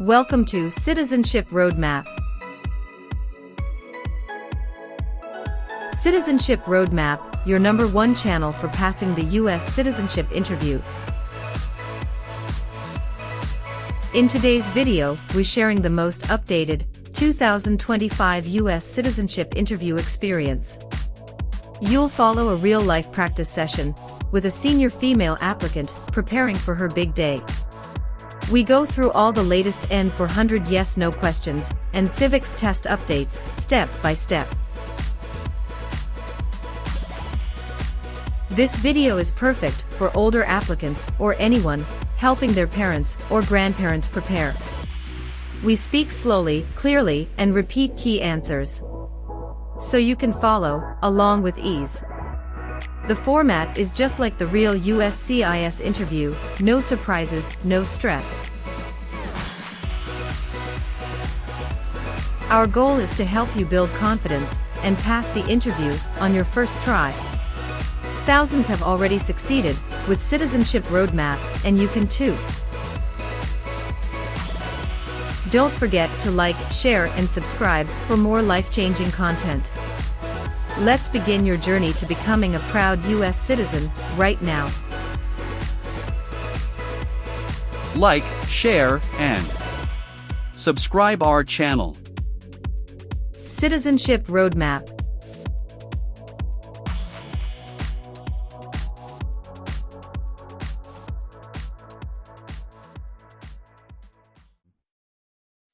Welcome to Citizenship Roadmap. Citizenship Roadmap, your #1 channel for passing the U.S. Citizenship Interview. In today's video, we're sharing the most updated 2025 U.S. Citizenship Interview experience. You'll follow a real-life practice session with a senior female applicant preparing for her big day. We go through all the latest N400 yes/no questions and Civics test updates, step by step. This video is perfect for older applicants or anyone helping their parents or grandparents prepare. We speak slowly, clearly, and repeat key answers, so you can follow along with ease. The format is just like the real uscis interview, no surprises, no stress. Our goal is to help you build confidence and pass the interview on your first try. Thousands have already succeeded with Citizenship Roadmap, and you can too. Don't forget to like, share, and subscribe for more life-changing content. Let's begin your journey to becoming a proud U.S. citizen right now. Like, share, and subscribe our channel. Citizenship Roadmap.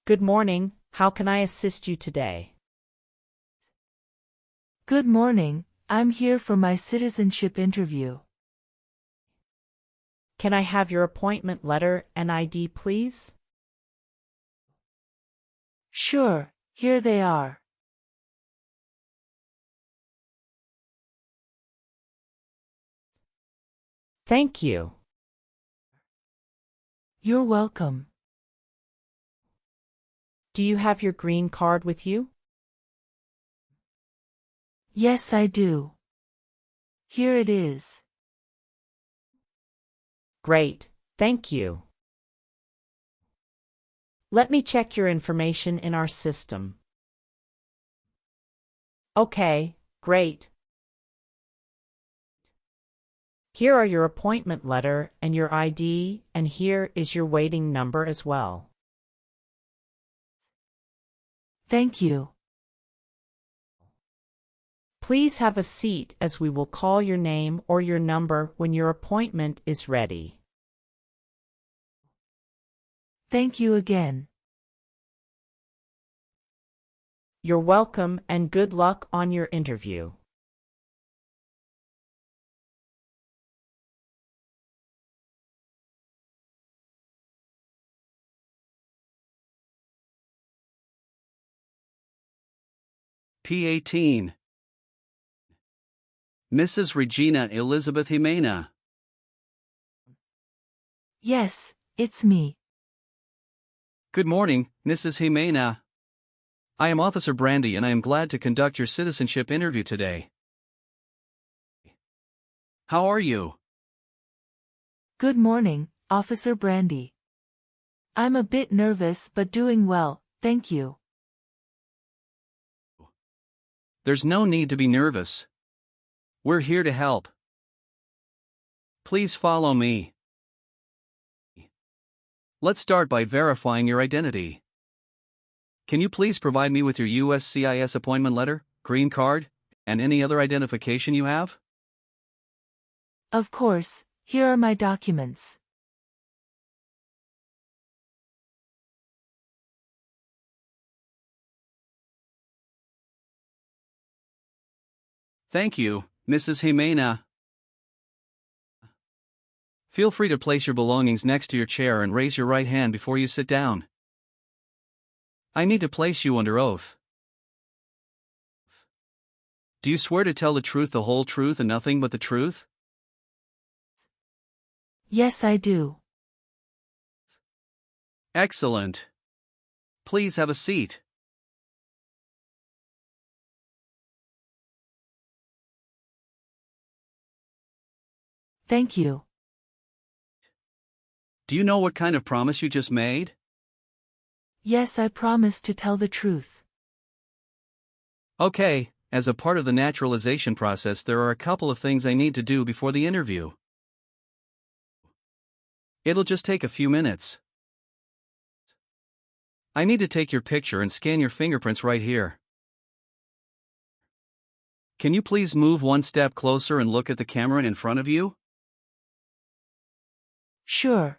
Good morning, how can I assist you today? Good morning, I'm here for my citizenship interview. Can I have your appointment letter and ID, please? Sure, here they are. Thank you. You're welcome. Do you have your green card with you? Yes, I do. Here it is. Great, thank you. Let me check your information in our system. Okay, great. Here are your appointment letter and your ID, and here is your waiting number as well. Thank you. Please have a seat as we will call your name or your number when your appointment is ready. Thank you again. You're welcome and good luck on your interview. P18. Mrs. Regina Elizabeth Jimena. Yes, it's me. Good morning, Mrs. Jimena. I am Officer Brandy and I am glad to conduct your citizenship interview today. How are you? Good morning, Officer Brandy. I'm a bit nervous but doing well, thank you. There's no need to be nervous. We're here to help. Please follow me. Let's start by verifying your identity. Can you please provide me with your uscis appointment letter, green card, and any other identification you have? Of course, here are my documents. Thank you, Mrs. Jimena. Feel free to place your belongings next to your chair and raise your right hand before you sit down. I need to place you under oath. Do you swear to tell the truth, the whole truth, and nothing but the truth? Yes, I do. Excellent. Please have a seat. Thank you. Do you know what kind of promise you just made? Yes, I promise to tell the truth. Okay, as a part of the naturalization process, there are a couple of things I need to do before the interview. It'll just take a few minutes. I need to take your picture and scan your fingerprints right here. Can you please move one step closer and look at the camera in front of you? Sure.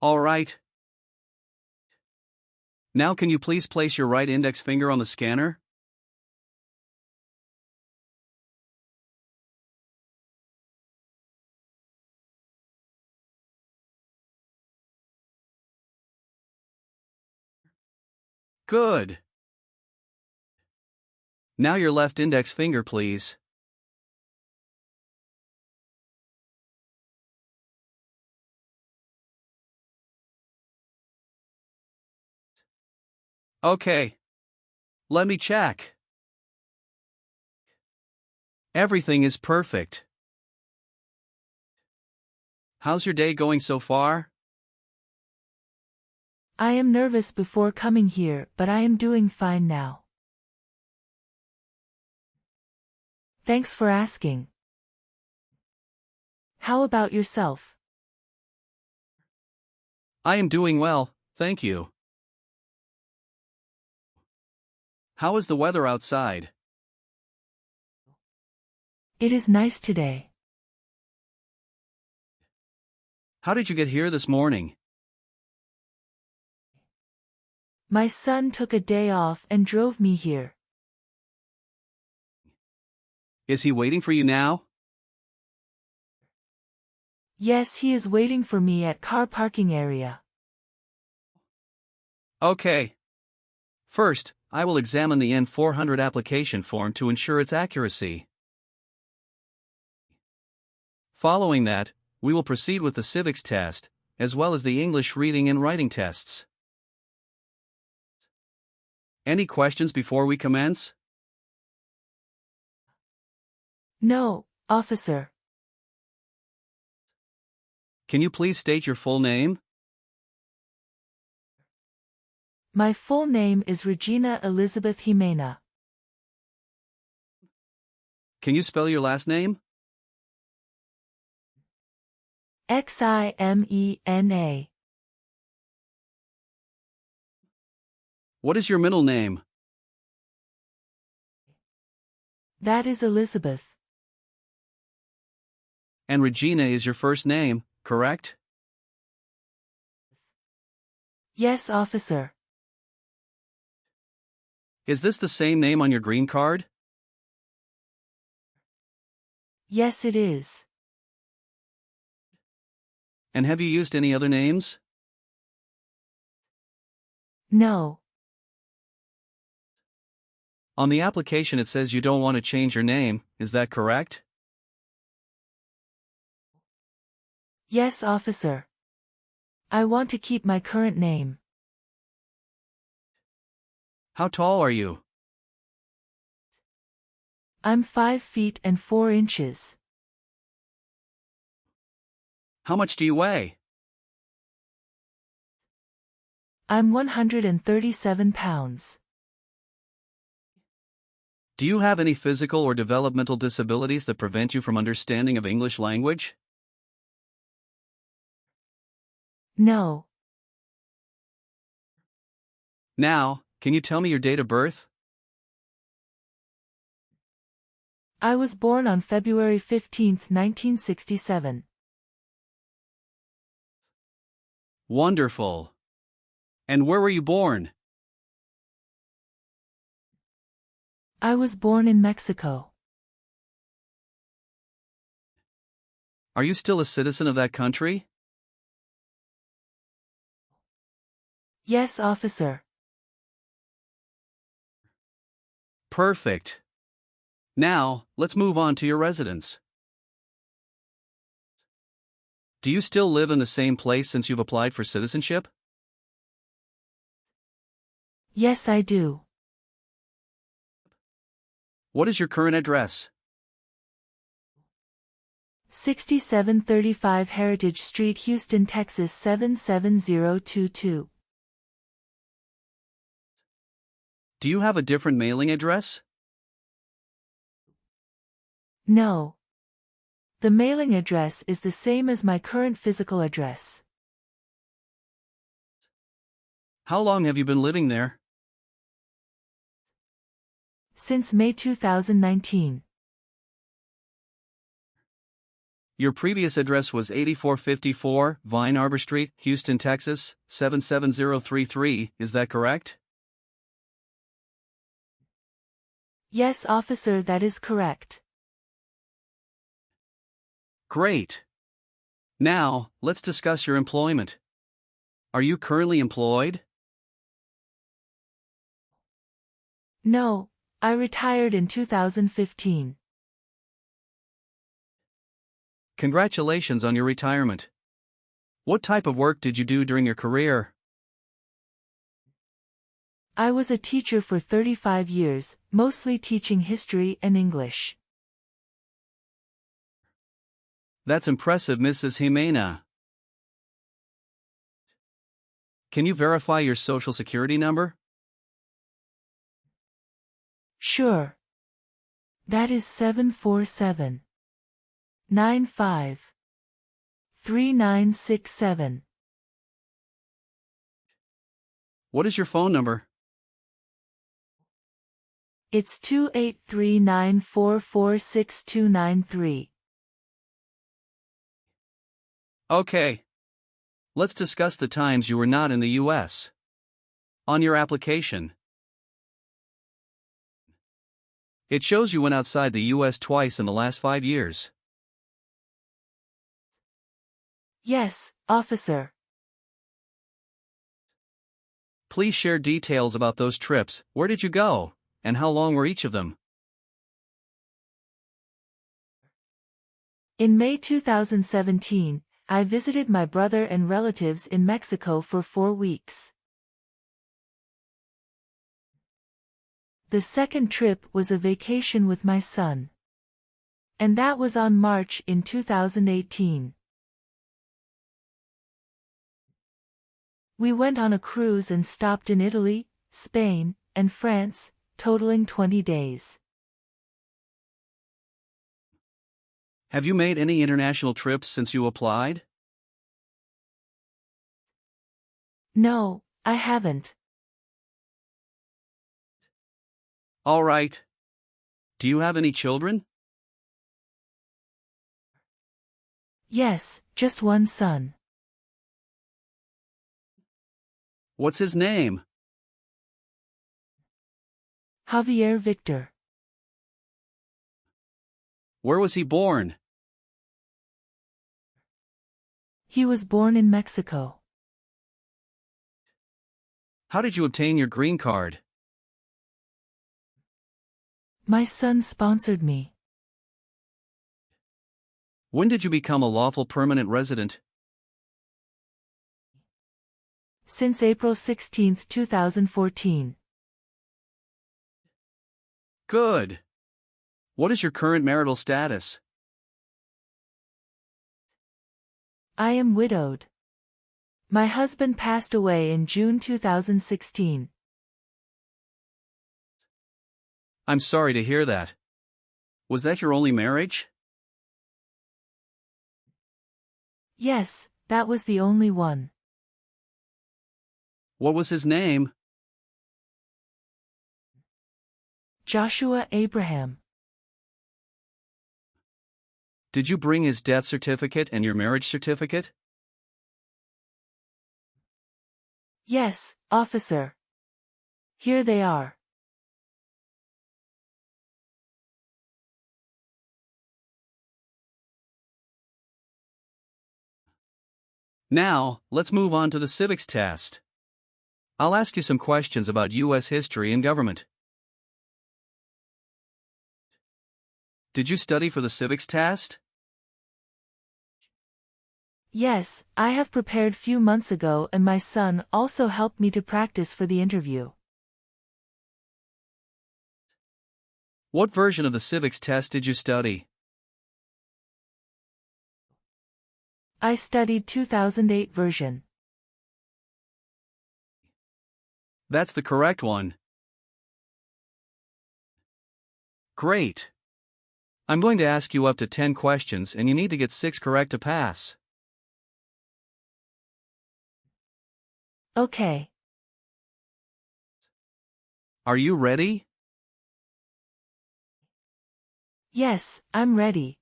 All right. Now can you please place your right index finger on the scanner? Good. Now your left index finger, please. Okay. Let me check. Everything is perfect. How's your day going so far? I am nervous before coming here, but I am doing fine now. Thanks for asking. How about yourself? I am doing well, thank you. How is the weather outside? It is nice today. How did you get here this morning? My son took a day off and drove me here. Is he waiting for you now? Yes, he is waiting for me at car parking area. Okay. First, I will examine the N400 application form to ensure its accuracy. Following that, we will proceed with the Civics test, as well as the English reading and writing tests. Any questions before we commence? No, officer. Can you please state your full name? My full name is Regina Elizabeth Jimena. Can you spell your last name? Ximena. What is your middle name? That is Elizabeth. And Regina is your first name, correct? Yes, officer. Is this the same name on your green card? Yes, it is. And have you used any other names? No. On the application it says you don't want to change your name, is that correct? Yes, officer. I want to keep my current name. How tall are you? I'm 5 feet and 4 inches. How much do you weigh? I'm 137 pounds. Do you have any physical or developmental disabilities that prevent you from understanding of English language? No. Now, can you tell me your date of birth? I was born on February 15, 1967. Wonderful. And where were you born? I was born in Mexico. Are you still a citizen of that country? Yes, officer. Perfect. Now, let's move on to your residence. Do you still live in the same place since you've applied for citizenship? Yes, I do. What is your current address? 6735 Heritage Street, Houston, Texas 77022. Do you have a different mailing address? No. The mailing address is the same as my current physical address. How long have you been living there? Since May 2019. Your previous address was 8454 Vine Arbor Street, Houston, Texas, 77033, is that correct? Yes, officer, that is correct. Great. Now, let's discuss your employment. Are you currently employed? No, I retired in 2015. Congratulations on your retirement. What type of work did you do during your career? I was a teacher for 35 years, mostly teaching history and English. That's impressive, Mrs. Jimena. Can you verify your social security number? Sure. That is 747-95-3967. What is your phone number? It's 283-944-6293. Okay. Let's discuss the times you were not in the U.S. On your application, it shows you went outside the U.S. twice in the last 5 years. Yes, officer. Please share details about those trips. Where did you go, and how long were each of them? In May 2017, I visited my brother and relatives in Mexico for 4 weeks. The second trip was a vacation with my son. And that was on March in 2018. We went on a cruise and stopped in Italy, Spain, and France, totaling 20 days. Have you made any international trips since you applied? No, I haven't. All right. Do you have any children? Yes, just one son. What's his name? Javier Victor. Where was he born? He was born in Mexico. How did you obtain your green card? My son sponsored me. When did you become a lawful permanent resident? Since April 16, 2014. Good. What is your current marital status? I am widowed. My husband passed away in June 2016. I'm sorry to hear that. Was that your only marriage? Yes, that was the only one. What was his name? Joshua Abraham. Did you bring his death certificate and your marriage certificate? Yes, officer. Here they are. Now, let's move on to the Civics test. I'll ask you some questions about U.S. history and government. Did you study for the Civics test? Yes, I have prepared few months ago and my son also helped me to practice for the interview. What version of the Civics test did you study? I studied 2008 version. That's the correct one. Great. I'm going to ask you up to 10 questions and you need to get 6 correct to pass. Okay. Are you ready? Yes, I'm ready.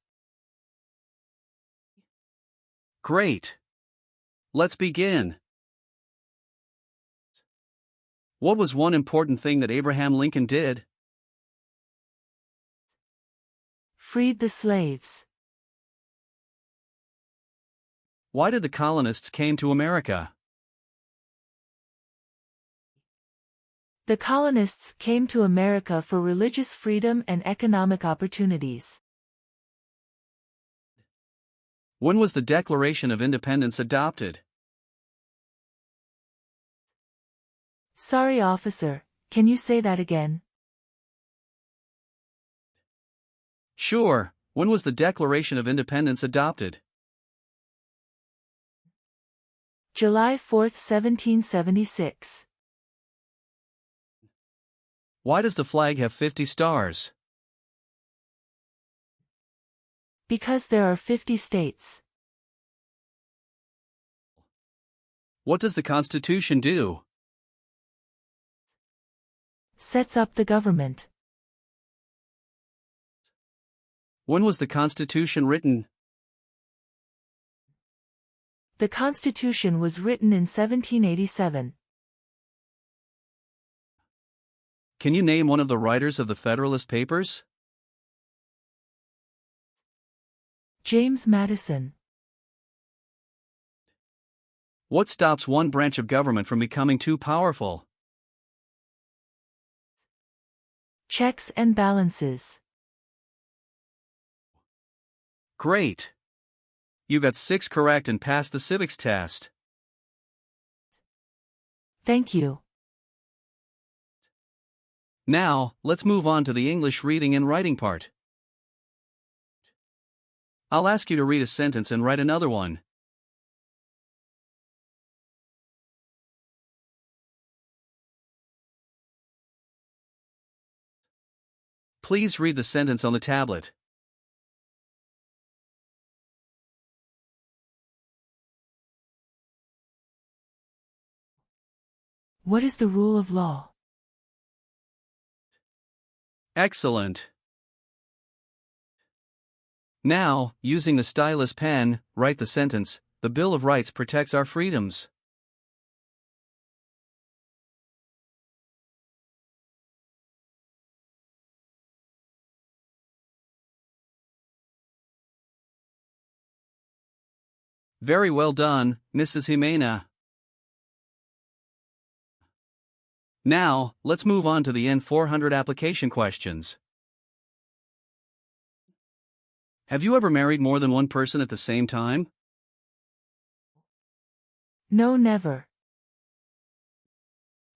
Great. Let's begin. What was one important thing that Abraham Lincoln did? Freed the slaves. Why did the colonists came to America? The colonists came to America for religious freedom and economic opportunities. When was the Declaration of Independence adopted? Sorry, officer, can you say that again? Sure. When was the Declaration of Independence adopted? July 4, 1776. Why does the flag have 50 stars? Because there are 50 states. What does the Constitution do? Sets up the government. When was the Constitution written? The Constitution was written in 1787. Can you name one of the writers of the Federalist Papers? James Madison. What stops one branch of government from becoming too powerful? Checks and balances. Great. You got 6 correct and passed the Civics test. Thank you. Now, let's move on to the English reading and writing part. I'll ask you to read a sentence and write another one. Please read the sentence on the tablet. What is the rule of law? Excellent. Now, using the stylus pen, write the sentence, "The Bill of Rights protects our freedoms." Very well done, Mrs. Jimena. Now, let's move on to the N400 application questions. Have you ever married more than one person at the same time? No, never.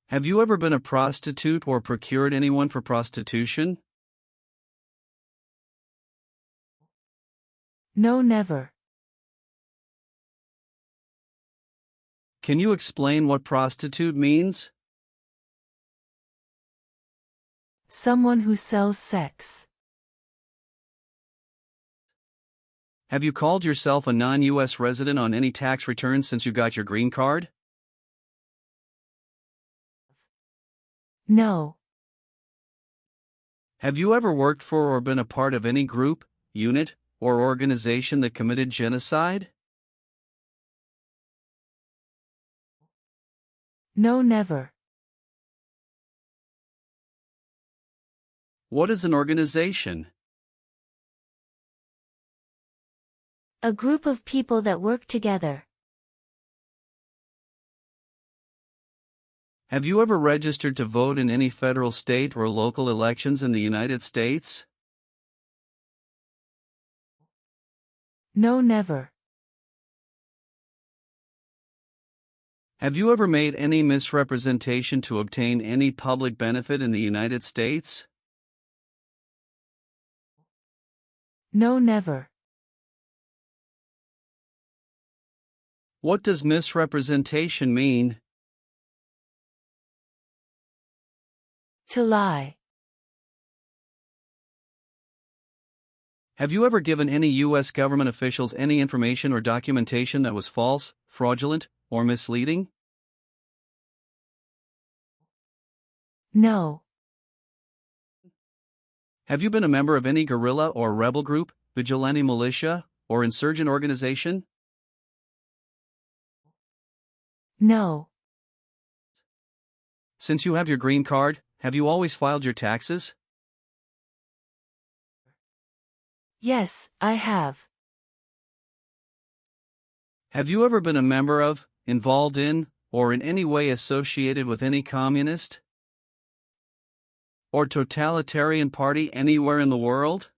Have you ever been a prostitute or procured anyone for prostitution? No, never. Can you explain what prostitute means? Someone who sells sex. Have you called yourself a non-U.S. resident on any tax returns since you got your green card? No. Have you ever worked for or been a part of any group, unit, or organization that committed genocide? No, never. What is an organization? A group of people that work together. Have you ever registered to vote in any federal, state, or local elections in the United States? No, never. Have you ever made any misrepresentation to obtain any public benefit in the United States? No, never. What does misrepresentation mean? To lie. Have you ever given any U.S. government officials any information or documentation that was false, fraudulent, or misleading? No. Have you been a member of any guerrilla or rebel group, vigilante militia, or insurgent organization? No. Since you have your green card, have you always filed your taxes? Yes, I have. Have you ever been a member of, involved in, or in any way associated with any communist or totalitarian party anywhere in the world?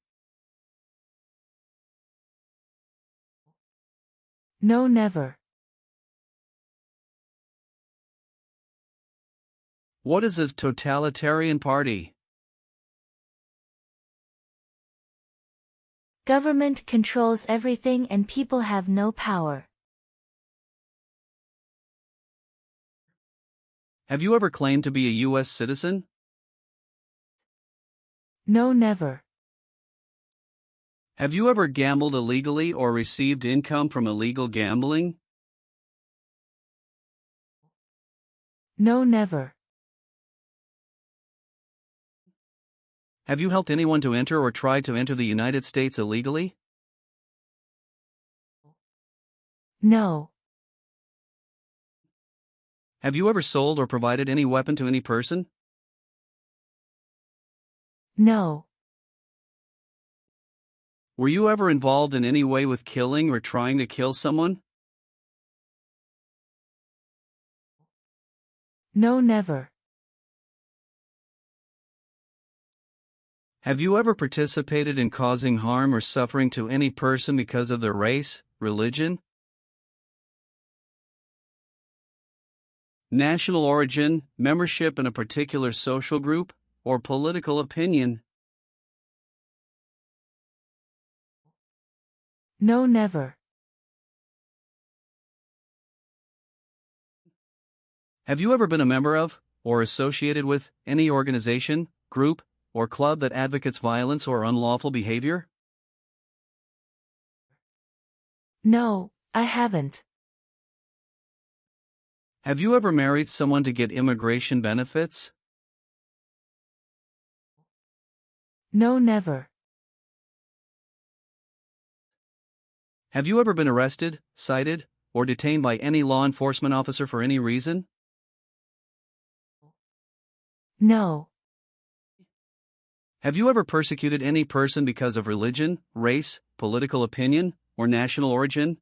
No, never. What is a totalitarian party? Government controls everything and people have no power. Have you ever claimed to be a U.S. citizen? No, never. Have you ever gambled illegally or received income from illegal gambling? No, never. Have you helped anyone to enter or tried to enter the United States illegally? No. Have you ever sold or provided any weapon to any person? No. Were you ever involved in any way with killing or trying to kill someone? No, never. Have you ever participated in causing harm or suffering to any person because of their race, religion, national origin, membership in a particular social group, or political opinion? No, never. Have you ever been a member of, or associated with, any organization, group, or club that advocates violence or unlawful behavior? No, I haven't. Have you ever married someone to get immigration benefits? No, never. Have you ever been arrested, cited, or detained by any law enforcement officer for any reason? No. Have you ever persecuted any person because of religion, race, political opinion, or national origin?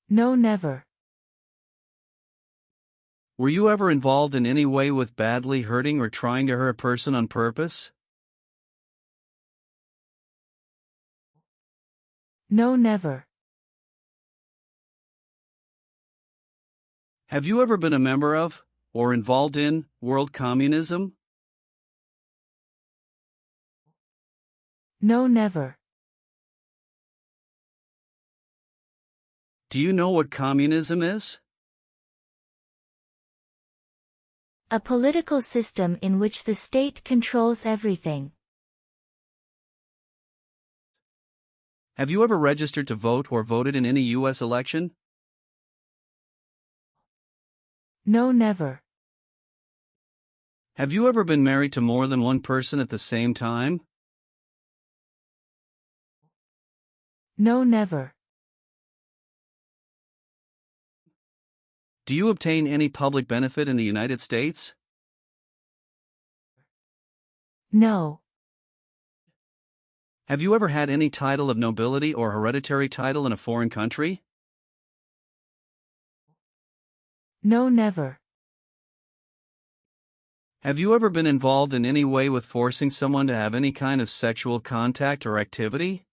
No, never. Were you ever involved in any way with badly hurting or trying to hurt a person on purpose? No, never. Have you ever been a member of, or involved in, world communism? No, never. Do you know what communism is? A political system in which the state controls everything. Have you ever registered to vote or voted in any U.S. election? No, never. Have you ever been married to more than one person at the same time? No, never. Do you obtain any public benefit in the United States? No. Have you ever had any title of nobility or hereditary title in a foreign country? No, never. Have you ever been involved in any way with forcing someone to have any kind of sexual contact or activity?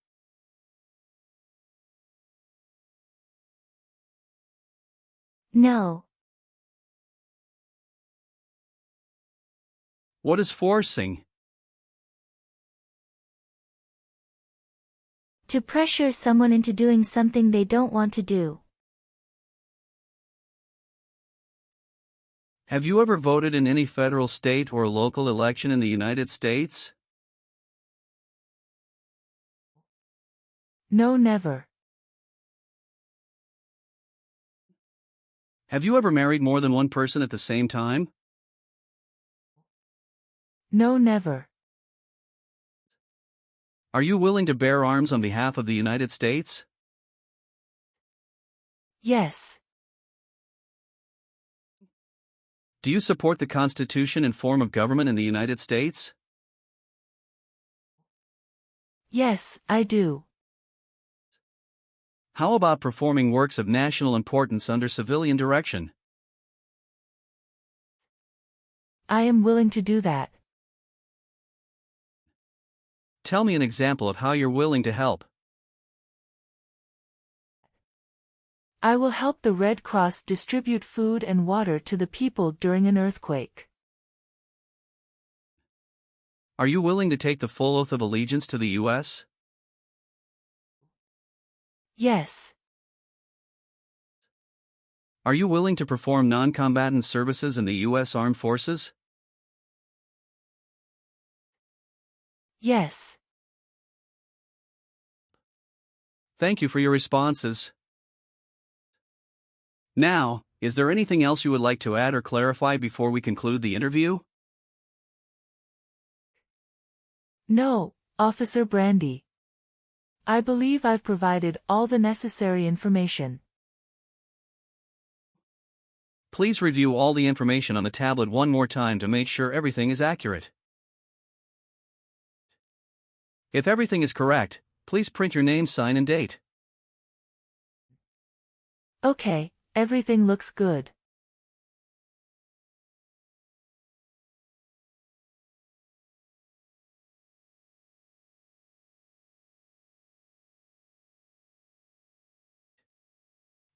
No. What is forcing? To pressure someone into doing something they don't want to do. Have you ever voted in any federal, state, or local election in the United States? No, never. Have you ever married more than one person at the same time? No, never. Are you willing to bear arms on behalf of the United States? Yes. Do you support the Constitution and form of government in the United States? Yes, I do. How about performing works of national importance under civilian direction? I am willing to do that. Tell me an example of how you're willing to help. I will help the Red Cross distribute food and water to the people during an earthquake. Are you willing to take the full oath of allegiance to the U.S.? Yes. Are you willing to perform non-combatant services in the U.S. Armed Forces? Yes. Thank you for your responses. Now, is there anything else you would like to add or clarify before we conclude the interview? No, Officer Brandy. I believe I've provided all the necessary information. Please review all the information on the tablet one more time to make sure everything is accurate. If everything is correct, please print your name, sign, and date. Okay, everything looks good.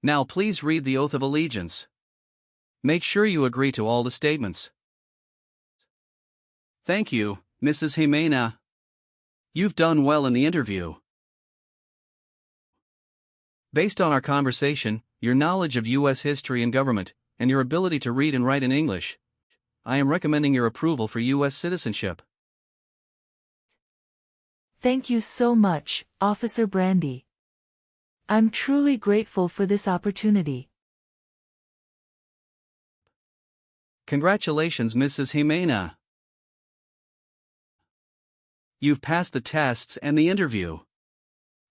Now please read the Oath of Allegiance. Make sure you agree to all the statements. Thank you, Mrs. Jimena. You've done well in the interview. Based on our conversation, your knowledge of U.S. history and government, and your ability to read and write in English, I am recommending your approval for U.S. citizenship. Thank you so much, Officer Brandy. I'm truly grateful for this opportunity. Congratulations, Mrs. Jimena. You've passed the tests and the interview.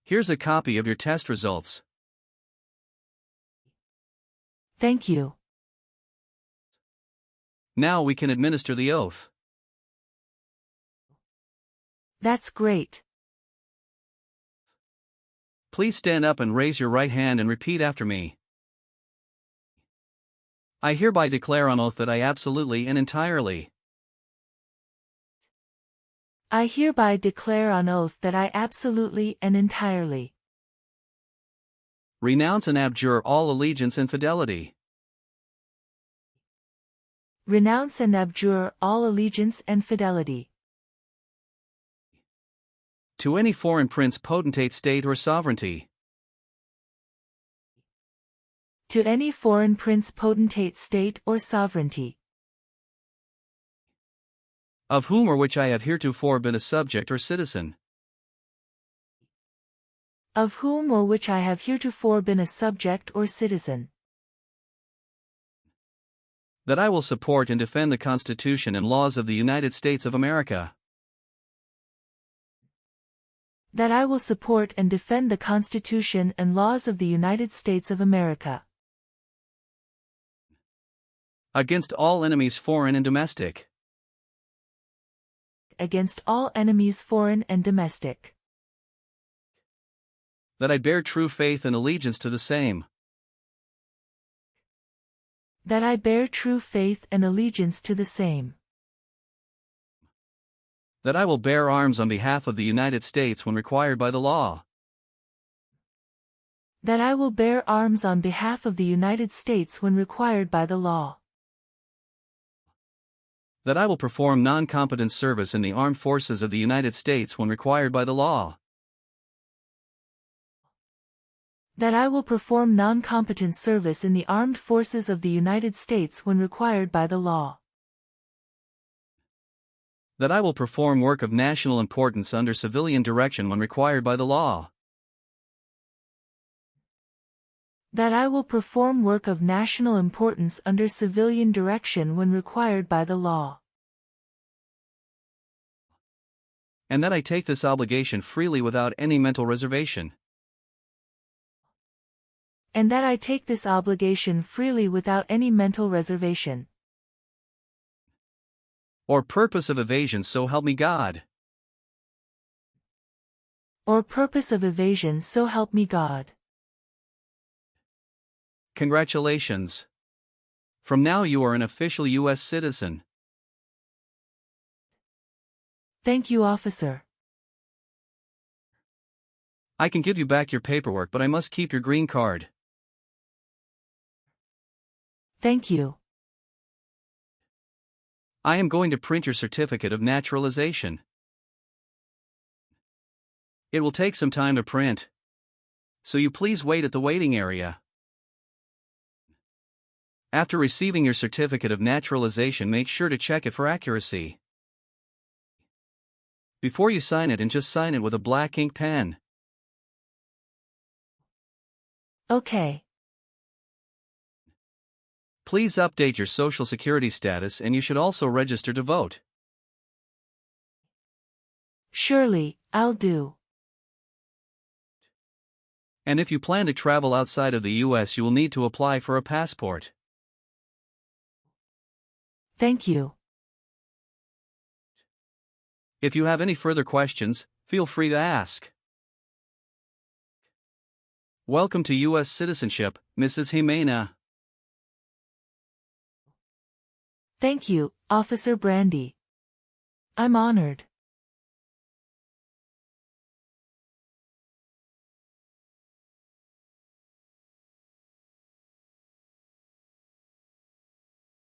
Here's a copy of your test results. Thank you. Now we can administer the oath. That's great. Please stand up and raise your right hand and repeat after me. I hereby declare on oath that I absolutely and entirely I hereby declare on oath that I absolutely and entirely renounce and abjure all allegiance and fidelity renounce and abjure all allegiance and fidelity to any foreign prince, potentate, state, or sovereignty, to any foreign prince, potentate, state, or sovereignty, of whom or which I have heretofore been a subject or citizen, of whom or which I have heretofore been a subject or citizen, that I will support and defend the Constitution and laws of the United States of America, that I will support and defend the Constitution and laws of the United States of America, against all enemies, foreign and domestic, against all enemies, foreign and domestic, that I bear true faith and allegiance to the same, that I bear true faith and allegiance to the same, that I will bear arms on behalf of the United States when required by the law, that I will bear arms on behalf of the United States when required by the law, that I will perform non-combatant service in the armed forces of the United States when required by the law, That I will perform non-combatant service in the armed forces of the United States when required by the law. That I will perform work of national importance under civilian direction when required by the law. That I will perform work of national importance under civilian direction when required by the law. And that I take this obligation freely without any mental reservation. And that I take this obligation freely without any mental reservation. Or purpose of evasion, so help me God. Or purpose of evasion, so help me God. Congratulations. From now you are an official U.S. citizen. Thank you, officer. I can give you back your paperwork, but I must keep your green card. Thank you. I am going to print your certificate of naturalization. It will take some time to print, so you please wait at the waiting area. After receiving your certificate of naturalization, make sure to check it for accuracy. Before you sign it, and just sign it with a black ink pen. Okay. Please update your Social Security status, and you should also register to vote. Surely, I'll do. And if you plan to travel outside of the U.S., you will need to apply for a passport. Thank you. If you have any further questions, feel free to ask. Welcome to U.S. citizenship, Mrs. Jimena. Thank you, Officer Brandy. I'm honored.